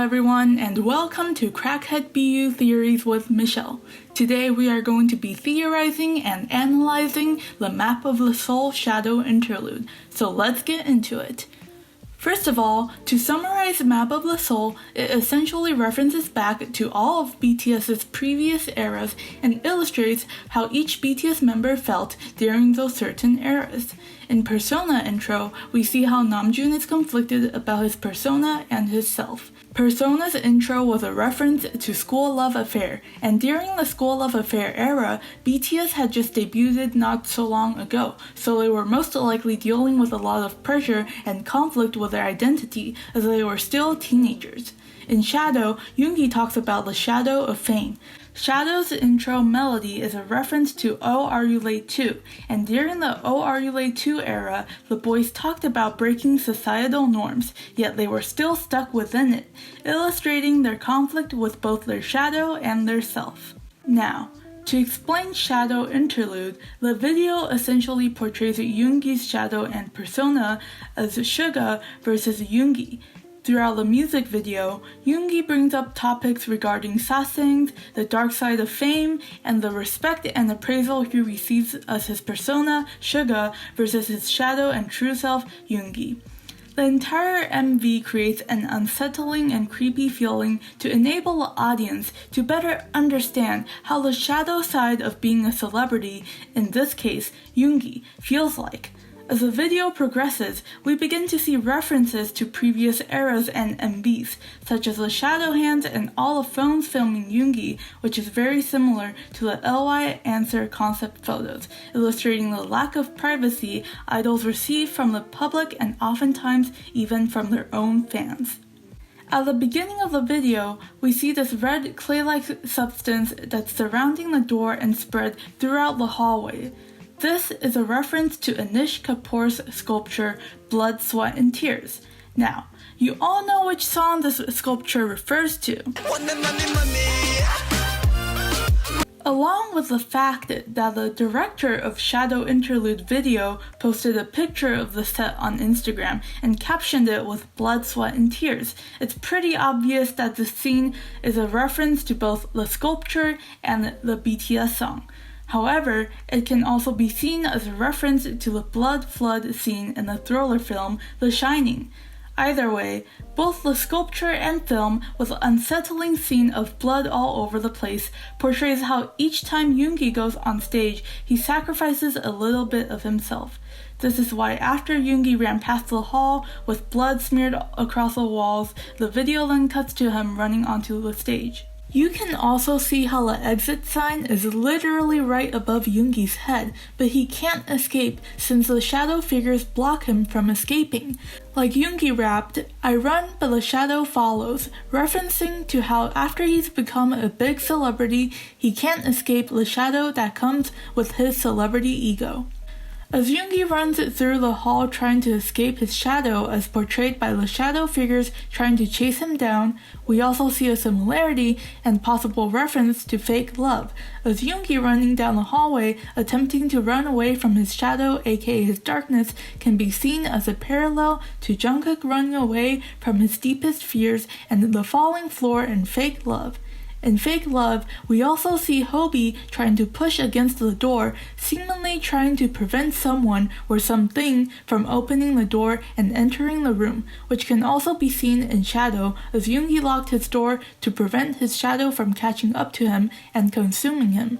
everyone, and welcome to Crackhead BU Theories with Michelle. Today we are going to be theorizing and analyzing the Map of the Soul Shadow Interlude, so let's get into it. First of all, to summarize Map of the Soul, it essentially references back to all of BTS's previous eras and illustrates how each BTS member felt during those certain eras. In Persona intro, we see how Namjoon is conflicted about his persona and his self. Persona's intro was a reference to School Love Affair, and during the School Love Affair era, BTS had just debuted not so long ago, so they were most likely dealing with a lot of pressure and conflict with their identity as they were still teenagers. In Shadow, Yoongi talks about the shadow of fame. Shadow's intro melody is a reference to Oh Are You Late Too, and during the Oh Are You Late Too era, the boys talked about breaking societal norms, yet they were still stuck within it, illustrating their conflict with both their shadow and their self. Now, to explain Shadow Interlude, the video essentially portrays Yoongi's shadow and persona as Suga versus Yoongi. Throughout the music video, Yoongi brings up topics regarding sasaengs, the dark side of fame, and the respect and appraisal he receives as his persona, Suga, versus his shadow and true self, Yoongi. The entire MV creates an unsettling and creepy feeling to enable the audience to better understand how the shadow side of being a celebrity, in this case, Yoongi, feels like. As the video progresses, we begin to see references to previous eras and MVs, such as the shadow hands and all the phones filming Yoongi, which is very similar to the LY Answer concept photos, illustrating the lack of privacy idols receive from the public and oftentimes even from their own fans. At the beginning of the video, we see this red clay-like substance that's surrounding the door and spread throughout the hallway. This is a reference to Anish Kapoor's sculpture Blood, Sweat and Tears. Now, you all know which song this sculpture refers to. Along with the fact that the director of Shadow Interlude video posted a picture of the set on Instagram and captioned it with Blood, Sweat and Tears, it's pretty obvious that this scene is a reference to both the sculpture and the BTS song. However, it can also be seen as a reference to the blood flood scene in the thriller film The Shining. Either way, both the sculpture and film, with the unsettling scene of blood all over the place, portrays how each time Yoongi goes on stage, he sacrifices a little bit of himself. This is why after Yoongi ran past the hall with blood smeared across the walls, the video then cuts to him running onto the stage. You can also see how the exit sign is literally right above Yoongi's head, but he can't escape since the shadow figures block him from escaping. Like Yoongi rapped, "I run but the shadow follows," referencing to how after he's become a big celebrity, he can't escape the shadow that comes with his celebrity ego. As Yoongi runs through the hall trying to escape his shadow as portrayed by the shadow figures trying to chase him down, we also see a similarity and possible reference to fake love, as Yoongi running down the hallway attempting to run away from his shadow aka his darkness can be seen as a parallel to Jungkook running away from his deepest fears and the falling floor in Fake Love. In Fake Love, we also see Hobie trying to push against the door, seemingly trying to prevent someone or something from opening the door and entering the room, which can also be seen in Shadow as Yoongi locked his door to prevent his shadow from catching up to him and consuming him.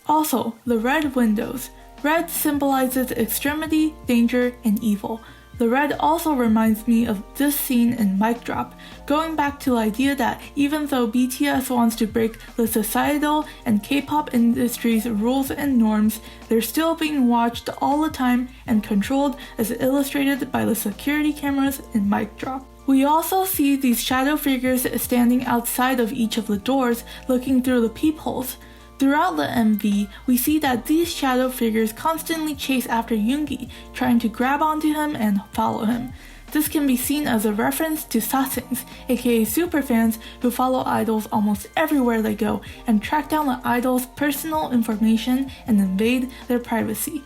Also, the red windows. Red symbolizes extremity, danger, and evil. The red also reminds me of this scene in Mic Drop, going back to the idea that even though BTS wants to break the societal and K-pop industry's rules and norms, they're still being watched all the time and controlled as illustrated by the security cameras in Mic Drop. We also see these shadow figures standing outside of each of the doors, looking through the peepholes. Throughout the MV, we see that these shadow figures constantly chase after Yoongi, trying to grab onto him and follow him. This can be seen as a reference to sasaengs, aka superfans who follow idols almost everywhere they go and track down the idol's personal information and invade their privacy.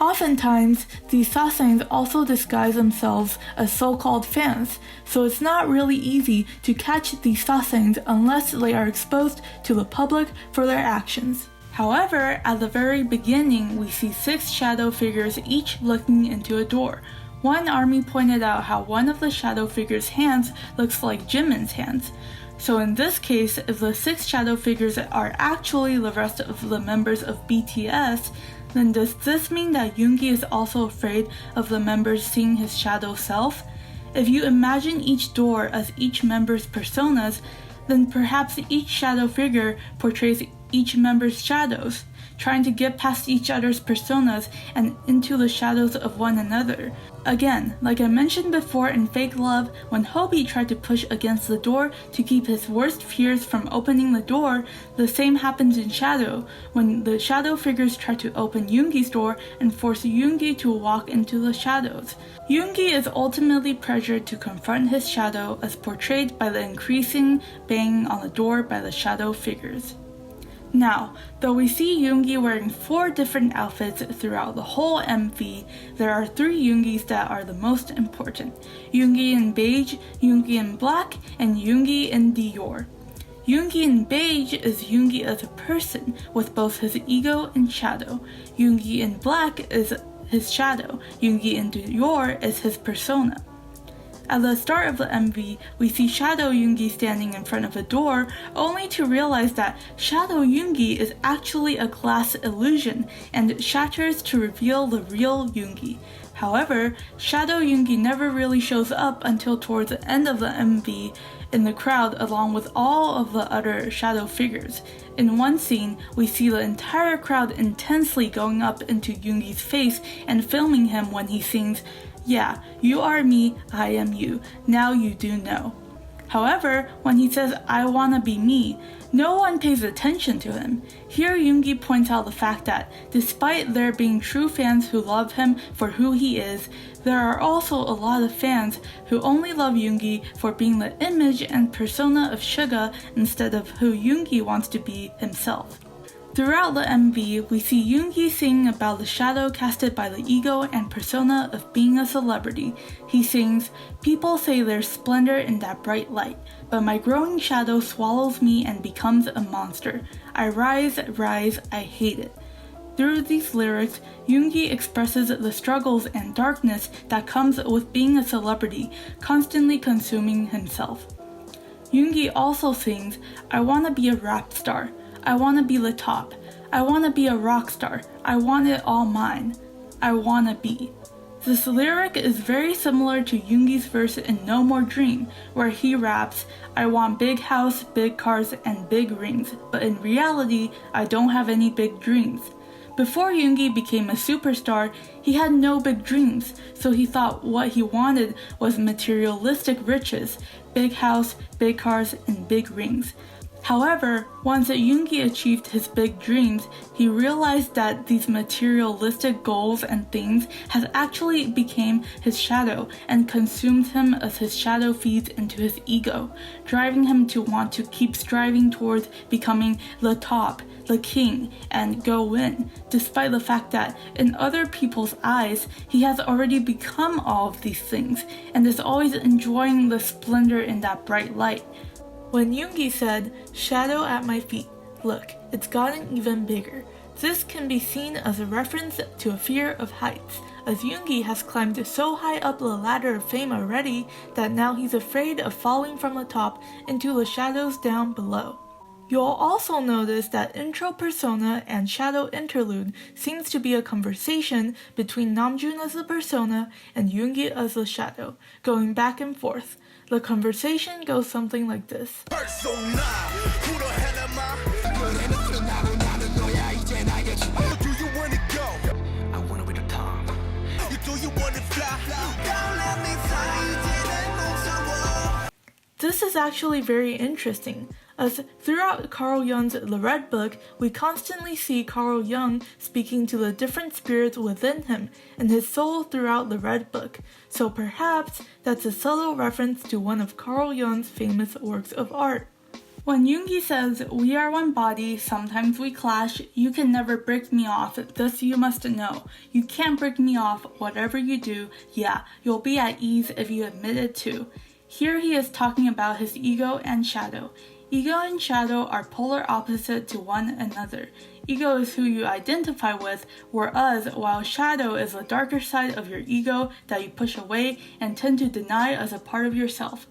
Oftentimes, these sasaengs also disguise themselves as so-called fans, so it's not really easy to catch these sasaengs unless they are exposed to the public for their actions. However, at the very beginning, we see 6 shadow figures each looking into a door. One army pointed out how one of the shadow figures' hands looks like Jimin's hands. So in this case, if the 6 shadow figures are actually the rest of the members of BTS, then does this mean that Yoongi is also afraid of the members seeing his shadow self? If you imagine each door as each member's personas, then perhaps each shadow figure portrays each member's shadows, trying to get past each other's personas and into the shadows of one another. Again, like I mentioned before in Fake Love, when Hobie tried to push against the door to keep his worst fears from opening the door, the same happens in Shadow, when the shadow figures try to open Yoongi's door and force Yoongi to walk into the shadows. Yoongi is ultimately pressured to confront his shadow as portrayed by the increasing banging on the door by the shadow figures. Now, though we see Yoongi wearing 4 different outfits throughout the whole MV, there are 3 Yoongis that are the most important: Yoongi in beige, Yoongi in black, and Yoongi in Dior. Yoongi in beige is Yoongi as a person, with both his ego and shadow. Yoongi in black is his shadow. Yoongi in Dior is his persona. At the start of the MV, we see Shadow Yoongi standing in front of a door, only to realize that Shadow Yoongi is actually a glass illusion and shatters to reveal the real Yoongi. However, Shadow Yoongi never really shows up until towards the end of the MV in the crowd along with all of the other shadow figures. In one scene, we see the entire crowd intensely going up into Yoongi's face and filming him when he sings, "Yeah, you are me, I am you, now you do know." However, when he says, "I wanna be me," no one pays attention to him. Here Yoongi points out the fact that, despite there being true fans who love him for who he is, there are also a lot of fans who only love Yoongi for being the image and persona of Suga instead of who Yoongi wants to be himself. Throughout the MV, we see Yoongi singing about the shadow casted by the ego and persona of being a celebrity. He sings, "People say there's splendor in that bright light, but my growing shadow swallows me and becomes a monster. I rise, I hate it." Through these lyrics, Yoongi expresses the struggles and darkness that comes with being a celebrity, constantly consuming himself. Yoongi also sings, "I wanna be a rap star. I wanna be the top. I wanna be a rock star. I want it all mine. I wanna be." This lyric is very similar to Yoongi's verse in No More Dream, where he raps, "I want big house, big cars, and big rings, but in reality, I don't have any big dreams." Before Yoongi became a superstar, he had no big dreams, so he thought what he wanted was materialistic riches, big house, big cars, and big rings. However, once Yoongi achieved his big dreams, he realized that these materialistic goals and things has actually become his shadow and consumed him as his shadow feeds into his ego, driving him to want to keep striving towards becoming the top, the king, and go win, despite the fact that in other people's eyes, he has already become all of these things and is always enjoying the splendor in that bright light. When Yoongi said, "Shadow at my feet, look, it's gotten even bigger," this can be seen as a reference to a fear of heights, as Yoongi has climbed so high up the ladder of fame already that now he's afraid of falling from the top into the shadows down below. You'll also notice that intro persona and shadow interlude seems to be a conversation between Namjoon as the persona and Yoongi as the shadow, going back and forth. The conversation goes something like this. This is actually very interesting, as throughout Carl Jung's The Red Book, we constantly see Carl Jung speaking to the different spirits within him and his soul throughout The Red Book, so perhaps that's a subtle reference to one of Carl Jung's famous works of art. When Yoongi says, "We are one body, sometimes we clash, you can never break me off, this you must know. You can't break me off, whatever you do, yeah, you'll be at ease if you admit it too." Here he is talking about his ego and shadow. Ego and shadow are polar opposite to one another. Ego is who you identify with, whereas while shadow is the darker side of your ego that you push away and tend to deny as a part of yourself.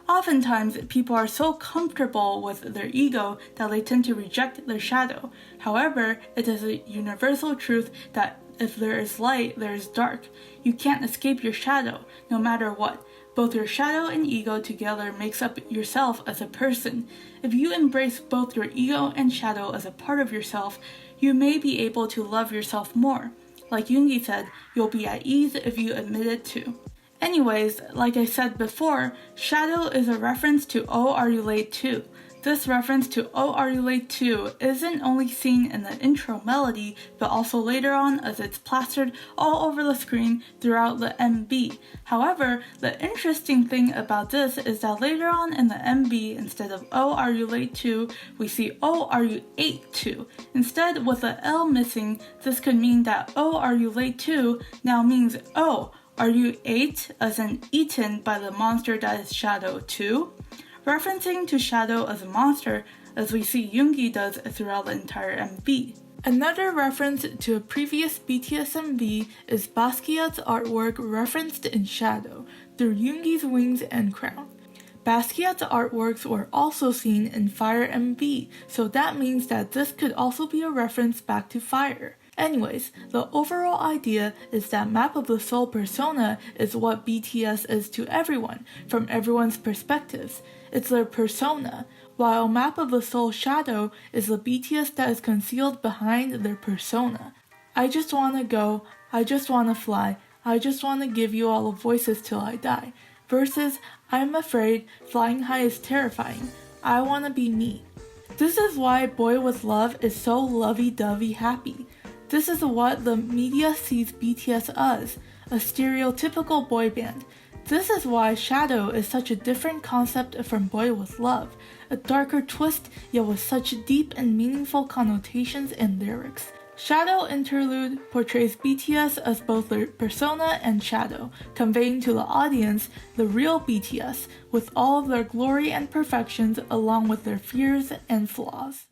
Oftentimes, people are so comfortable with their ego that they tend to reject their shadow. However, it is a universal truth that if there is light, there is dark. You can't escape your shadow, no matter what. Both your shadow and ego together makes up yourself as a person. If you embrace both your ego and shadow as a part of yourself, you may be able to love yourself more. Like Yoongi said, you'll be at ease if you admit it too. Anyways, like I said before, shadow is a reference to "Oh, are you late too?" This reference to "Oh, are you late too?" isn't only seen in the intro melody, but also later on as it's plastered all over the screen throughout the MV. However, the interesting thing about this is that later on in the MV, instead of "Oh, are you late too?", we see "Oh, are you ate too?". Instead, with the L missing, this could mean that "Oh, are you late too?" now means "Oh, are you ate?" as in eaten by the monster that is Shadow too? Referencing to Shadow as a monster, as we see Yoongi does throughout the entire MV. Another reference to a previous BTS MV is Basquiat's artwork referenced in Shadow, through Yoongi's wings and crown. Basquiat's artworks were also seen in Fire MV, so that means that this could also be a reference back to Fire. Anyways, the overall idea is that Map of the Soul persona is what BTS is to everyone, from everyone's perspectives. It's their persona, while Map of the Soul shadow is the BTS that is concealed behind their persona. I just wanna go, I just wanna fly, I just wanna give you all the voices till I die. Versus, I'm afraid, flying high is terrifying, I wanna be me. This is why Boy With Love is so lovey-dovey happy. This is what the media sees BTS as, a stereotypical boy band. This is why Shadow is such a different concept from Boy With Love, a darker twist yet with such deep and meaningful connotations and lyrics. Shadow Interlude portrays BTS as both their persona and shadow, conveying to the audience the real BTS, with all of their glory and perfections along with their fears and flaws.